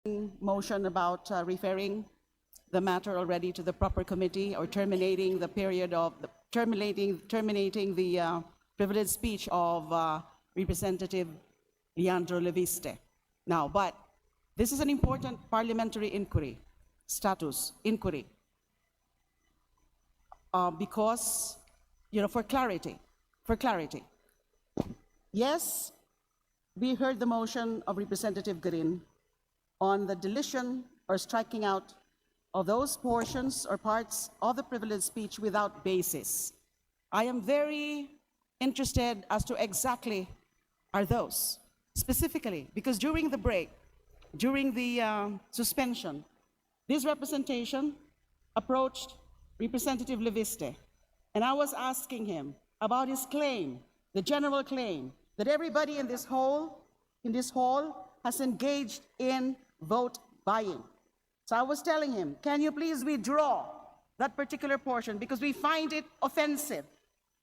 motion about referring the matter already to the proper committee or terminating the period of terminating the privileged speech of Representative Leandro Leviste. Now, but this is an important parliamentary inquiry, status inquiry, because, you know, for clarity. Yes, we heard the motion of Representative Green on the deletion or striking out of those portions or parts of the privileged speech without basis. I am very interested as to exactly are those, specifically, because during the break, during the suspension, this representation approached Representative Leviste, and I was asking him about his claim, the general claim, that everybody in this hall has engaged in vote buying. So I was telling him, can you please withdraw that particular portion because we find it offensive.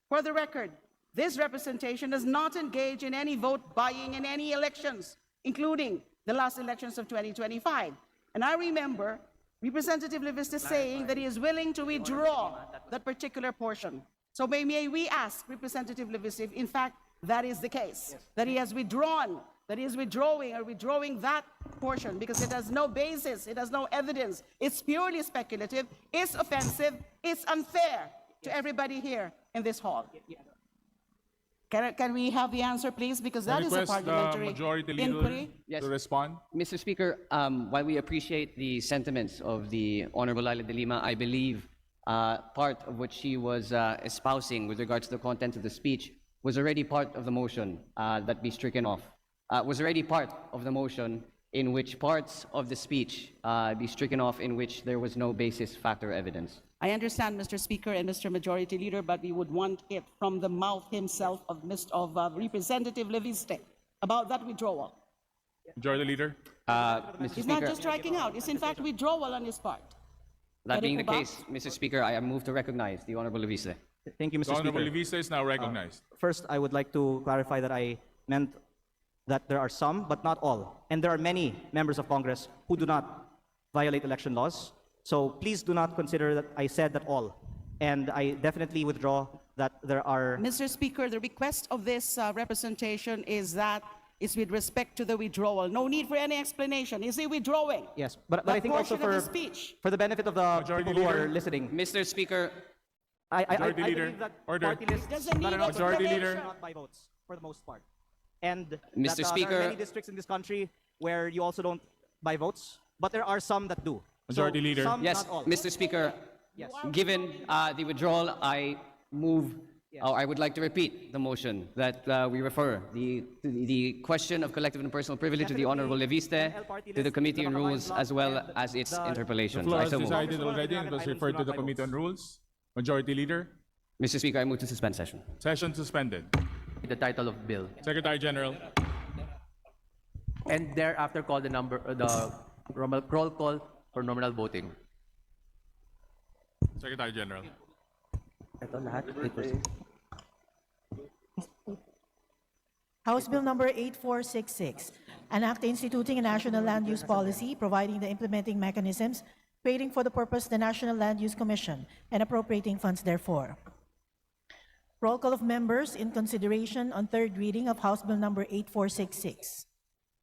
For the record, this representation does not engage in any vote buying in any elections, including the last elections of 2025. And I remember Representative Leviste saying that he is willing to withdraw that particular portion. So may we ask Representative Leviste if in fact that is the case, that he has withdrawn, that he is withdrawing that portion because it has no basis, it has no evidence, it's purely speculative, it's offensive, it's unfair to everybody here in this hall. Can we have the answer, please? Because that is a parliamentary Majority inquiry. Leader to respond. Mr. Speaker, while we appreciate the sentiments of the Honorable Laila de Lima, I believe part of what she was espousing with regards to the content of the speech was already part of the motion that be stricken off. Was already part of the motion in which parts of the speech be stricken off in which there was no basis, fact, or evidence. I understand, Mr. Speaker and Mr. Majority Leader, but we would want it from the mouth himself of Representative Leviste about that withdrawal. Majority Leader. Mr. It's Speaker, not just striking out, it's in fact withdrawal on his part. that being the case, Mr. Speaker, I move to recognize the Honorable Leviste. Thank you, The Mr. Honorable Speaker. Leviste is now recognized. First, I would like to clarify that I meant that there are some, but not all. And there are many members of Congress who do not violate election laws. So please do not consider that I said that all. And I definitely withdraw that there are... Mr. Speaker, the request of this representation is that it's with respect to the withdrawal. No need for any explanation. Is he withdrawing? Yes, but That I think also portion of the speech. for the benefit of the Majority people who Leader. are listening, Mr. Speaker, I Majority Leader. believe that Order. party lists Doesn't not need enough Majority explanation. Leader. not by votes for the most part. And Mr. that, there Speaker. are many districts in this country where you also don't buy votes, but there are some that do. Majority Leader. Some, yes, not all. Mr. Speaker, Yes. given the withdrawal, I move, or I would like to repeat the motion that we refer the question of collective and personal privilege to the Honorable Leviste, to the Committee on Rules, as well as its The interpolations. floor I has so move. decided already and it was referred to the Committee on Rules. Majority Leader. Mr. Speaker, I move to suspend session. Session suspended. The title of bill, Secretary General. and thereafter call the roll call for nominal voting. Secretary General. Ito lahat. House Bill number 8466, an act instituting a national land use policy, providing the implementing mechanisms, creating for the purpose the National Land Use Commission, and appropriating funds therefor. Roll call of members in consideration on third reading of House Bill number 8466.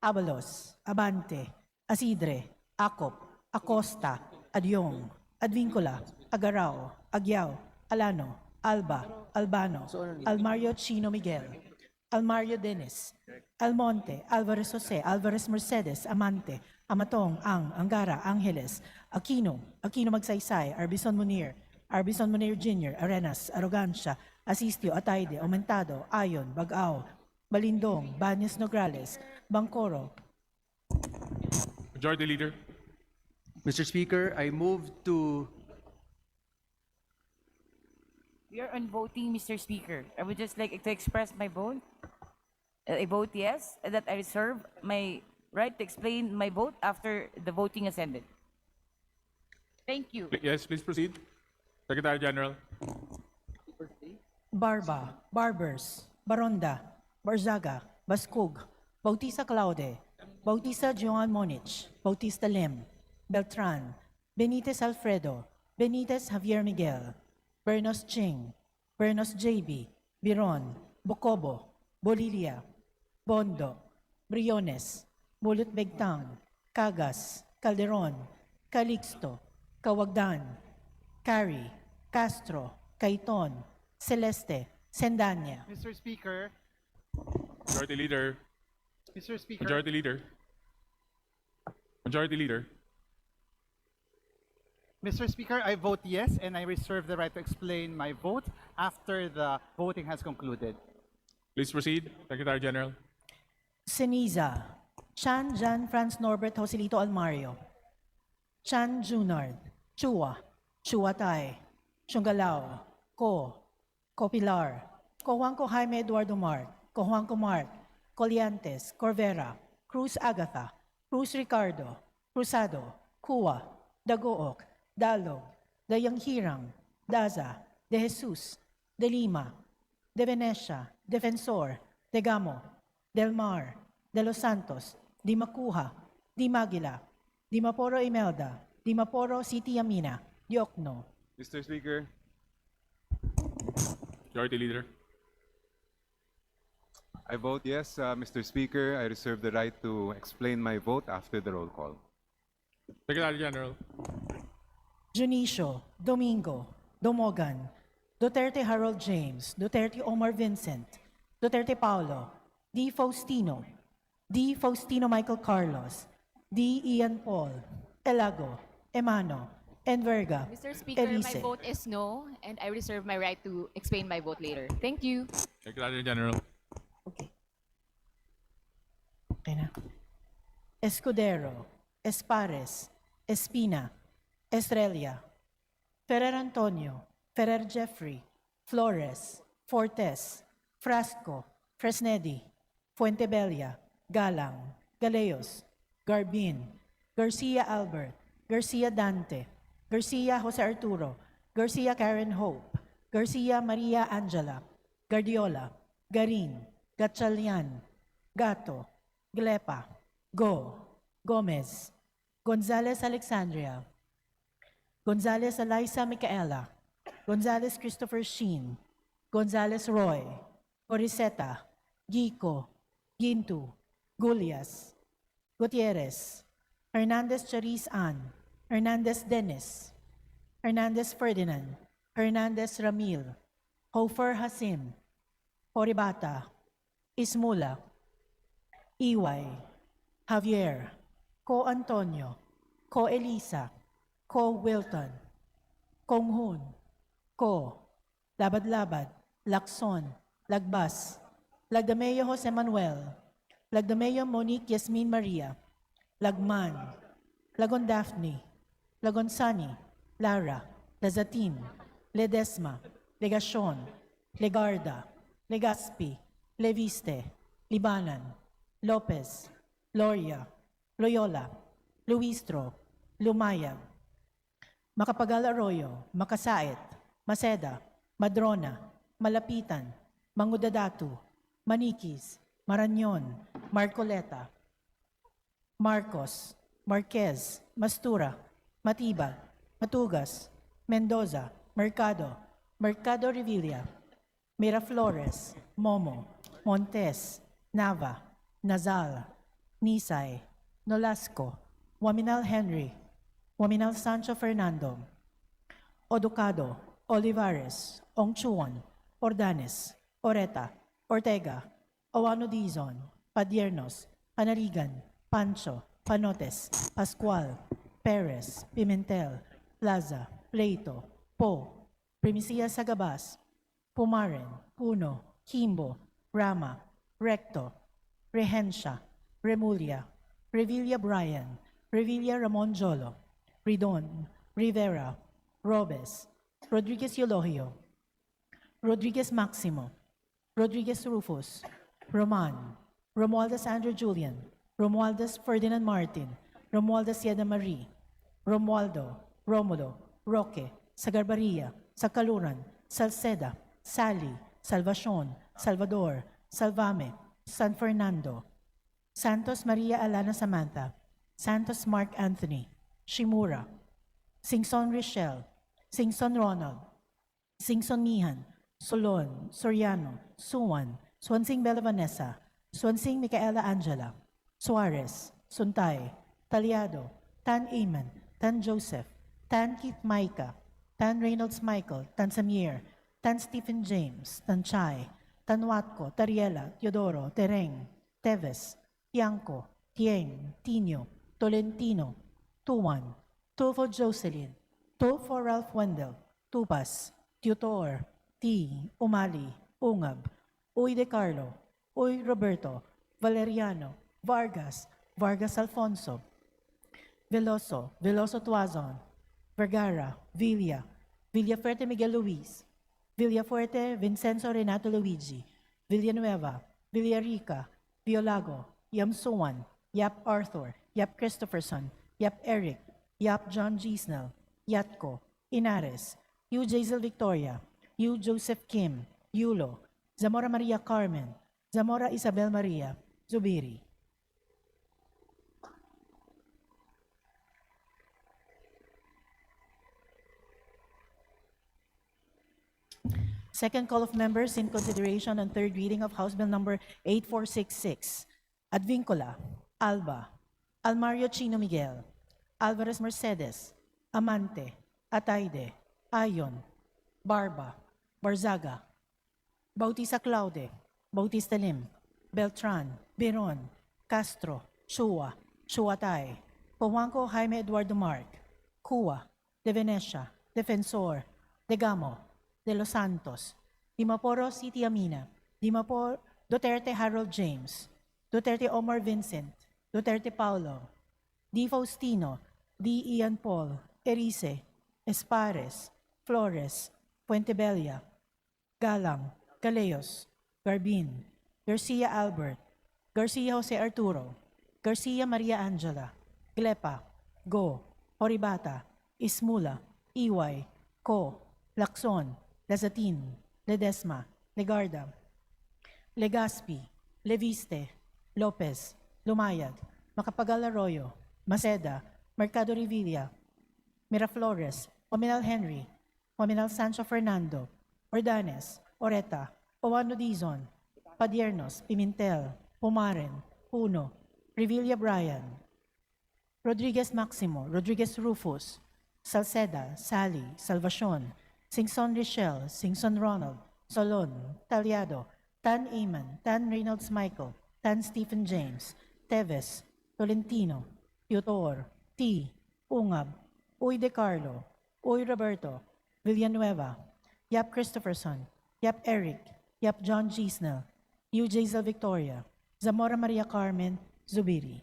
Abalos, Abante, Asidre, Acop, Acosta, Adyong, Advincula, Agarao, Agyao, Alano, Alba, Albano, Almario Chino Miguel, Almario Dennis, Almonte, Alvarez Jose, Alvarez Mercedes, Amante, Amatong, Angara, Angeles, Aquino, Aquino Magsaysay, Arbison Munir, Arbison Munir Jr., Arenas, Arrogancia, Asistio, Atayde, Aumentado, Ayon, Bagao, Balindong, Banyas Nograles, Bangkoro. Majority Leader. Mr. Speaker, I move to... We are on voting, Mr. Speaker. I would just like to express my vote. I vote yes, and that I reserve my right to explain my vote after the voting has ended. Thank you. Yes, please proceed. Secretary General. Barba, Barbers, Baronda, Barzaga, Bascug, Bautista Claude, Bautista Joan Monich, Bautista Lim, Beltran, Benitez Alfredo, Benitez Javier Miguel, Bernos Ching, Bernos JB, Biron, Bocobo, Bolilia, Bondo, Briones, Bulut Begtang, Cagas, Calderon, Calixto, Kawagdan, Cari, Castro, Caiton, Celeste, Sendanya. Mr. Speaker, Majority Leader. Mr. Speaker, Majority Leader. Majority Leader. Mr. Speaker, I vote yes, and I reserve the right to explain my vote after the voting has concluded. Please proceed, Secretary General. Seniza, Chan Jan Franz Norbert Joselito Almario, Chan Junard, Chua, Chuatay, Chungalao, Copilar, Cojuanco Jaime Eduardo Mart, Cojuanco Mart, Coliantes, Corvera, Cruz Agatha, Cruz Ricardo, Cruzado, Cua, Dagook, Dalog, Dayang Hirang, Daza, De Jesus, De Lima, De Venecia, Defensor, De Gamo, Del Mar, De Los Santos, Di Macuja, Di Maguila, Di Maporo Imelda, Di Maporo City Yamina, Diokno. Mr. Speaker, Majority Leader. I vote yes, Mr. Speaker. I reserve the right to explain my vote after the roll call. Secretary General. Junicio, Domingo, Domogan, Duterte Harold James, Duterte Omar Vincent, Duterte Paulo, D. Faustino, D. Faustino Michael Carlos, D. Ian Paul, Elago, Emano, Enverga, Mr. Speaker, Elise. my vote is no, and I reserve my right to explain my vote later. Thank you. Secretary General. Okay. Okay na. Escudero, Espares, Espina, Estrella, Ferrer Antonio, Ferrer Jeffrey, Flores, Fortes, Frasco, Fresnedi, Fuentebella, Galang, Galeos, Garbin, Garcia Albert, Garcia Dante, Garcia Jose Arturo, Garcia Karen Hope, Garcia Maria Angela, Guardiola, Garin, Gatchalian, Gato, Glepa, Gomez, Gonzalez Alexandria, Gonzalez Eliza Micaela, Gonzalez Christopher Sheen, Gonzalez Roy, Oriseta, Gico, Gintu, Gulias, Gutierrez, Hernandez Charis Ann, Hernandez Dennis, Hernandez Ferdinand, Hernandez Ramil, Hofer Hasim, Horibata, Ismula, Iway, Javier, Co Antonio, Co Elisa, Co Wilton, Konghun, Co, Labad-Labad, Lacson, Lagbas, Lagdameo Jose Manuel, Lagdameo Monique Yasmin Maria, Lagman, Lagon Daphne, Lagon Sani, Lara, Lazatin, Ledesma, Legacion, Legarda, Legaspi, Leviste, Libanan, Lopez, Loria, Loyola, Luistro, Lumayag, Macapagal Arroyo, Makasait, Maceda, Madrona, Malapitan, Mangudadatu, Manikis, Marañon, Marcoleta, Marcos, Marquez, Mastura, Matibag, Matugas, Mendoza, Mercado, Mercado Revilla, Miraflores, Momo, Montes, Nava, Nazal, Nisay, Nolasco, Waminal Henry, Waminal Sancho Fernando, Oducado, Olivares, Ongchuan, Ordanes, Oreta, Ortega, Owano Dizon, Padiernos, Panarigan, Pancho, Panotes, Pascual, Perez, Pimentel, Plaza, Pleito, Po, Primicia Sagabas, Pumaren, Puno, Kimbo, Rama, Recto, Rehencia, Remulia, Revilla Brian, Revilla Ramon Jolo, Ridon, Rivera, Robes, Rodriguez Eulogio, Rodriguez Maximo, Rodriguez Rufus, Roman, Romualdez Andrew Julian, Romualdez Ferdinand Martin, Romualdez Yeda Marie, Romualdo, Romulo, Roque, Sagarbaria, Sakaluran, Salceda, Sally, Salvacion, Salvador, Salvame, San Fernando, Santos Maria Alana Samantha, Santos Mark Anthony, Shimura, Singson Richelle, Singson Ronald, Singson Mihan, Solon, Soriano, Suwan, Swansing Bella Vanessa, Swansing Micaela Angela, Suarez, Suntay, Taliado, Tan Aman, Tan Joseph, Tan Keith Micah, Tan Reynolds Michael, Tan Samir, Tan Stephen James, Tan Chai, Tan Watco, Tariela, Teodoro, Tereng, Teves, Tiangco, Tieng, Tino, Tolentino, Tuan, Tulfo Jocelyn, Tulfo Ralph Wendell, Tupas, Tutor, T. Umali, Ungab, Uy De Carlo, Uy Roberto, Valeriano, Vargas, Vargas Alfonso, Veloso, Veloso Tuazon, Vergara, Villa, Villafuerte Miguel Luis, Villafuerte Vincenzo Renato Luigi, Villanueva, Villarica, Violago, Yam Suwan, Yap Arthur, Yap Christopherson, Yap Eric, Yap John G. Snell, Yatko, Inares, Yu Jazel Victoria, Yu Joseph Kim, Yulo, Zamora Maria Carmen, Zamora Isabel Maria, Zubiri. Second call of members in consideration on third reading of House Bill number 8466. Advincula, Alba, Almario Chino Miguel, Alvarez Mercedes, Amante, Ataide, Ayon, Barba, Barzaga, Bautista Claude, Bautista Lim, Beltran, Biron, Castro, Shua, Shuatay, Powanco Jaime Eduardo Mark, Cua, De Venecia, Defensor, Degamo, De Los Santos, Dimaporo City Amina, Dimapor Duterte Harold James, Duterte Omar Vincent, Duterte Paulo, D. Faustino, D. Ian Paul, Erice, Espares, Flores, Puentebella, Galang, Galeos, Garbin, Garcia Albert, Garcia Jose Arturo, Garcia Maria Angela, Glepa, Go, Horibata, Ismula, Iway, Co, Lacson, Lazatin, Ledesma, Legarda, Legaspi, Leviste, Lopez, Lumayad, Macapagal Arroyo, Maceda, Mercado Revilla, Miraflores, Ominal Henry, Ominal Sancho Fernando, Ordanes, Oreta, Owano Dizon, Padiernos, Pimentel, Pumaren, Puno, Revilla Brian, Rodriguez Maximo, Rodriguez Rufus, Salceda, Sally, Salvacion, Singson Richelle, Singson Ronald, Solon, Taliado, Tan Aman, Tan Reynolds Michael, Tan Stephen James, Teves, Tolentino, Teodor, T. Ungab, Uy De Carlo, Uy Roberto, Villanueva, Yap Christopherson, Yap Eric, Yap John G. Snell, Yu Jazel Victoria, Zamora Maria Carmen, Zubiri.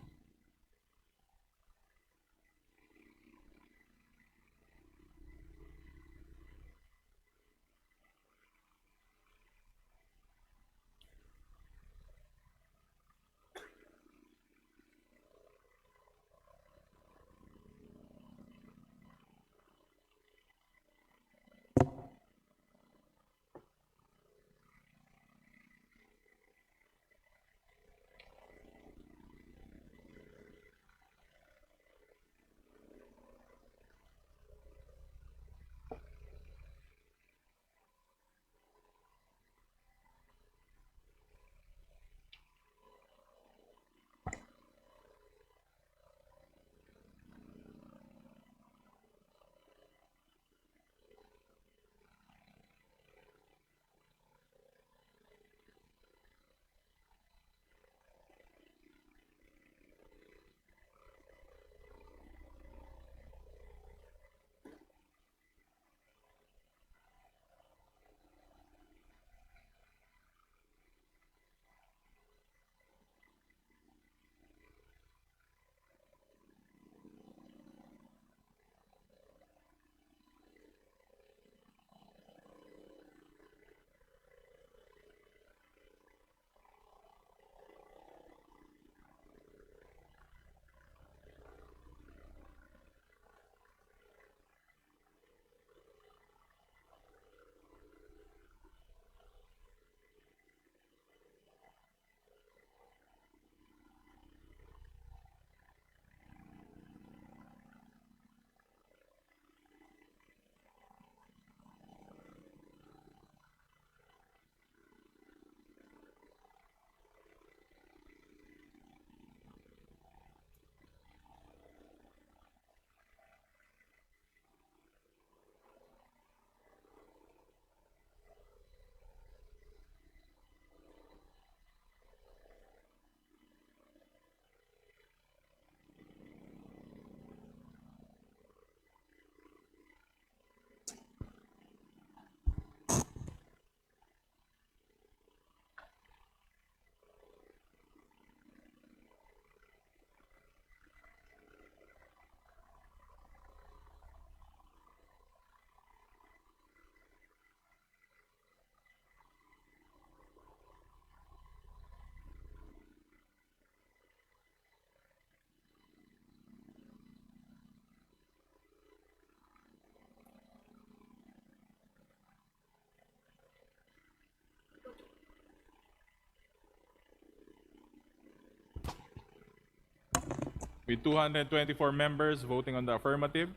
with 224 members voting on the affirmative,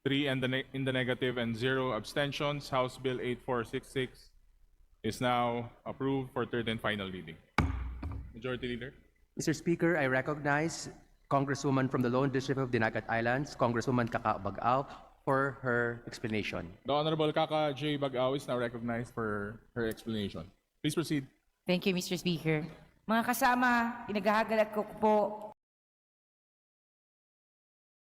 3 in the negative, and 0 abstentions, House Bill 8466 is now approved for third and final reading. Majority Leader. Mr. Speaker, I recognize Congresswoman from the Lone District of Dinagat Islands, Congresswoman Kaka Bagao, for her explanation. The Honorable Kaka J. Bagao is now recognized for her explanation. Please proceed. Thank you, Mr. Speaker. Mga kasama, pinaghahagal ko po